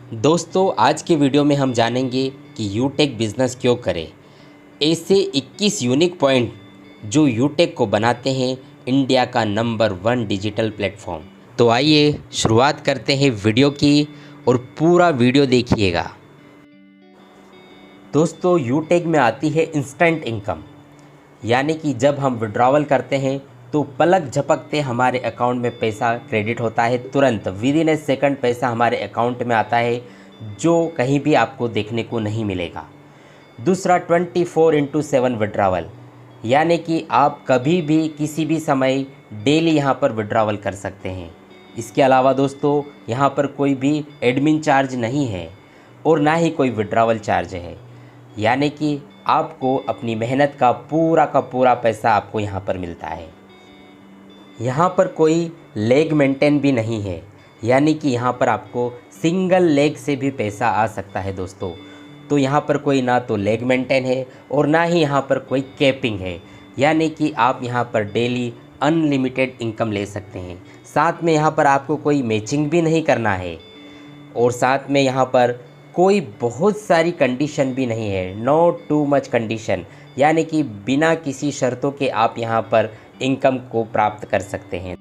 दोस्तों, आज के वीडियो में हम जानेंगे कि यूटेक बिज़नेस क्यों करें। ऐसे 21 यूनिक पॉइंट जो यूटेक को बनाते हैं इंडिया का नंबर 1 डिजिटल प्लेटफॉर्म। तो आइए शुरुआत करते हैं वीडियो की और पूरा वीडियो देखिएगा। दोस्तों, यूटेक में आती है इंस्टेंट इनकम, यानी कि जब हम विड्रॉवल करते हैं तो पलक झपकते हमारे अकाउंट में पैसा क्रेडिट होता है। तुरंत विद इन ए सेकंड पैसा हमारे अकाउंट में आता है, जो कहीं भी आपको देखने को नहीं मिलेगा। दूसरा 24/7 विड्रॉवल, यानी कि आप कभी भी किसी भी समय डेली यहाँ पर विड्रॉवल कर सकते हैं। इसके अलावा दोस्तों, यहाँ पर कोई भी एडमिन चार्ज नहीं है और ना ही कोई विड्रॉवल चार्ज है, यानी कि आपको अपनी मेहनत का पूरा पैसा आपको यहाँ पर मिलता है। यहाँ पर कोई लेग मेंटेन भी नहीं है, यानी कि यहाँ पर आपको सिंगल लेग से भी पैसा आ सकता है दोस्तों। तो यहाँ पर कोई ना तो लेग मेंटेन है और ना ही यहाँ पर कोई कैपिंग है, यानी कि आप यहाँ पर डेली अनलिमिटेड इनकम ले सकते हैं। साथ में यहाँ पर आपको कोई मैचिंग भी नहीं करना है और साथ में यहाँ पर कोई बहुत सारी कंडीशन भी नहीं है, नो टू मच कंडीशन, यानी कि बिना किसी शर्तों के आप यहाँ पर इनकम को प्राप्त कर सकते हैं।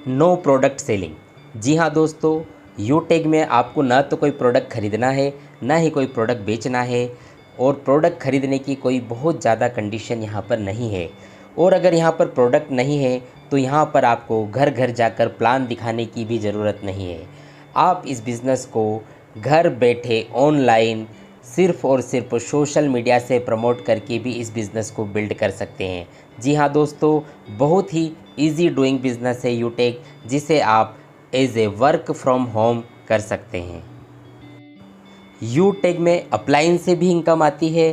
No product selling. जी हाँ दोस्तों, यूटेक में आपको ना तो कोई प्रोडक्ट ख़रीदना है, ना ही कोई प्रोडक्ट बेचना है, और प्रोडक्ट ख़रीदने की कोई बहुत ज़्यादा कंडीशन यहाँ पर नहीं है। और अगर यहाँ पर प्रोडक्ट नहीं है तो यहाँ पर आपको घर घर जाकर प्लान दिखाने की भी ज़रूरत नहीं है। आप इस बिज़नेस को घर बैठे ऑनलाइन सिर्फ़ और सिर्फ सोशल मीडिया से प्रमोट करके भी इस बिज़नेस को बिल्ड कर सकते हैं। जी हाँ दोस्तों, बहुत ही इजी डूइंग बिज़नेस है यूटेक, जिसे आप as a work from home कर सकते हैं। यूटेक में अपलाइन से भी इनकम आती है,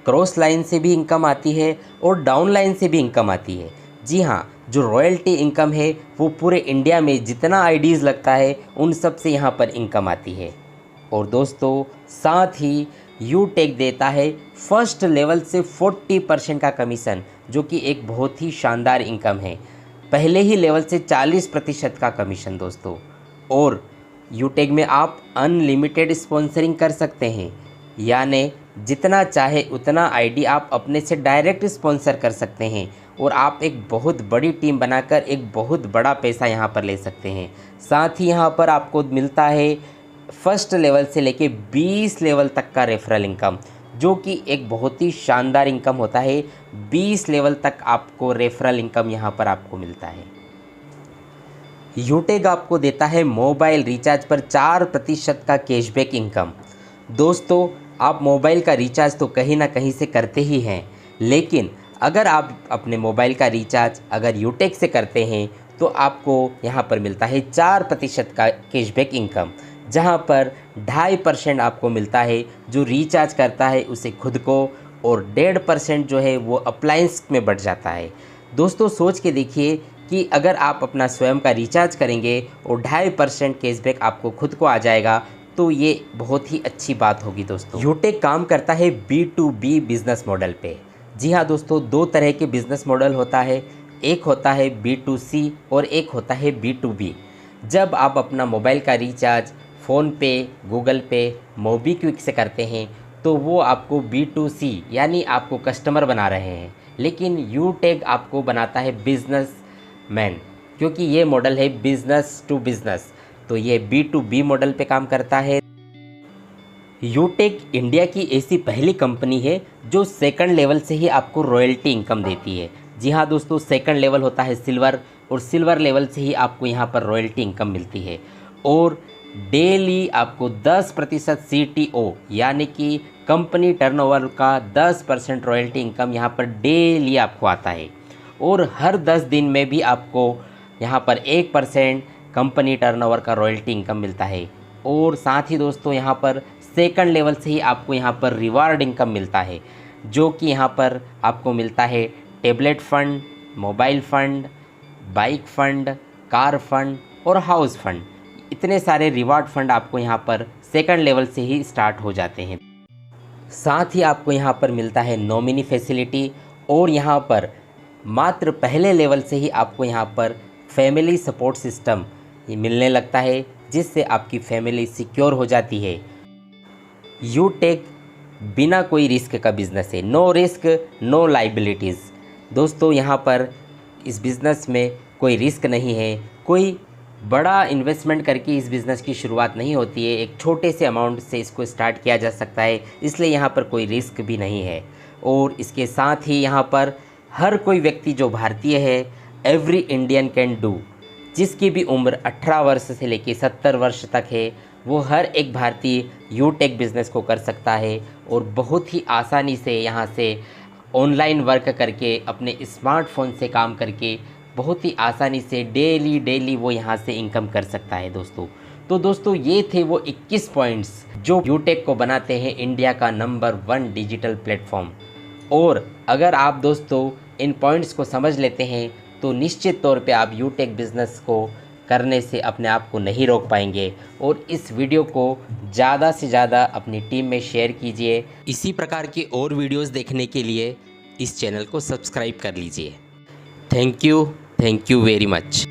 क्रॉस लाइन से भी इनकम आती है और डाउन लाइन से भी इनकम आती है। जी हाँ, जो रॉयल्टी इनकम है वो पूरे इंडिया में जितना आईडीज़ लगता है उन सब से यहाँ पर इनकम आती है। और दोस्तों, साथ ही यूटेक देता है फर्स्ट लेवल से 40% का कमीशन, जो कि एक बहुत ही शानदार इनकम है। पहले ही लेवल से 40% का कमीशन दोस्तों। और यूटेक में आप अनलिमिटेड स्पॉन्सरिंग कर सकते हैं, यानी जितना चाहे उतना आईडी आप अपने से डायरेक्ट स्पॉन्सर कर सकते हैं और आप एक बहुत बड़ी टीम बनाकर एक बहुत बड़ा पैसा यहाँ पर ले सकते हैं। साथ ही यहाँ पर आपको मिलता है फर्स्ट लेवल से लेके 20 लेवल तक का रेफरल इनकम, जो कि एक बहुत ही शानदार इनकम होता है। 20 लेवल तक आपको रेफरल इनकम यहाँ पर आपको मिलता है। यूटेक आपको देता है मोबाइल रिचार्ज पर 4% का कैशबैक इनकम। दोस्तों, आप मोबाइल का रिचार्ज तो कहीं ना कहीं से करते ही हैं, लेकिन अगर आप अपने मोबाइल का रिचार्ज अगर यूटेक से करते हैं तो आपको यहाँ पर मिलता है 4% का कैशबैक इनकम, जहाँ पर 2.5% आपको मिलता है जो रिचार्ज करता है उसे खुद को, और 1.5% जो है वो अप्लायंस में बढ़ जाता है। दोस्तों, सोच के देखिए कि अगर आप अपना स्वयं का रिचार्ज करेंगे और 2.5% कैशबैक आपको खुद को आ जाएगा, तो ये बहुत ही अच्छी बात होगी दोस्तों। यूटेक काम करता है B2B बिज़नेस मॉडल पे। जी हाँ दोस्तों, दो तरह के बिज़नेस मॉडल होता है, एक होता है B2C और एक होता है B2B। जब आप अपना मोबाइल का रिचार्ज फ़ोन पे, गूगल पे, मोबीक्विक से करते हैं तो वो आपको B2C यानी आपको कस्टमर बना रहे हैं, लेकिन यूटेक आपको बनाता है बिजनेस मैन, क्योंकि ये मॉडल है बिजनेस टू बिजनेस, तो ये B2B मॉडल पे काम करता है। यूटेक इंडिया की ऐसी पहली कंपनी है जो सेकंड लेवल से ही आपको रॉयल्टी इनकम देती है। जी हाँ दोस्तों, सेकंड लेवल होता है सिल्वर, और सिल्वर लेवल से ही आपको यहाँ पर रॉयल्टी इनकम मिलती है। और डेली आपको 10% CTO यानी कि कंपनी टर्नओवर का 10% रॉयल्टी इनकम यहाँ पर डेली आपको आता है। और हर 10 दिन में भी आपको यहाँ पर 1% कंपनी टर्नओवर का रॉयल्टी इनकम मिलता है। और साथ ही दोस्तों, यहाँ पर सेकंड लेवल से ही आपको यहाँ पर रिवार्ड इनकम मिलता है, जो कि यहाँ पर आपको मिलता है tablet fund, mobile fund, bike fund, car fund और हाउस फ़ंड। इतने सारे रिवार्ड फ़ंड आपको यहाँ पर सेकंड लेवल से ही स्टार्ट हो जाते हैं। साथ ही आपको यहाँ पर मिलता है नॉमिनी फैसिलिटी, और यहाँ पर मात्र पहले लेवल से ही आपको यहाँ पर फैमिली सपोर्ट सिस्टम मिलने लगता है, जिससे आपकी फैमिली सिक्योर हो जाती है। यूटेक बिना कोई रिस्क का बिज़नेस है, नो रिस्क नो लाइबिलिटीज़। दोस्तों यहाँ पर इस बिज़नेस में कोई रिस्क नहीं है, कोई बड़ा इन्वेस्टमेंट करके इस बिज़नेस की शुरुआत नहीं होती है, एक छोटे से अमाउंट से इसको स्टार्ट किया जा सकता है, इसलिए यहाँ पर कोई रिस्क भी नहीं है। और इसके साथ ही यहाँ पर हर कोई व्यक्ति जो भारतीय है, एवरी इंडियन कैन डू, जिसकी भी उम्र 18 वर्ष से लेकर 70 वर्ष तक है, वो हर एक भारतीय यूटेक बिज़नेस को कर सकता है और बहुत ही आसानी से यहाँ से ऑनलाइन वर्क करके अपने स्मार्टफोन से काम करके बहुत ही आसानी से डेली वो यहाँ से इनकम कर सकता है दोस्तों। तो दोस्तों ये थे वो 21 पॉइंट्स जो यूटेक को बनाते हैं इंडिया का नंबर 1 डिजिटल प्लेटफॉर्म। और अगर आप दोस्तों इन पॉइंट्स को समझ लेते हैं तो निश्चित तौर पे आप यूटेक बिज़नेस को करने से अपने आप को नहीं रोक पाएंगे। और इस वीडियो को ज़्यादा से ज़्यादा अपनी टीम में शेयर कीजिए। इसी प्रकार की और वीडियोस देखने के लिए इस चैनल को सब्सक्राइब कर लीजिए। Thank you very much.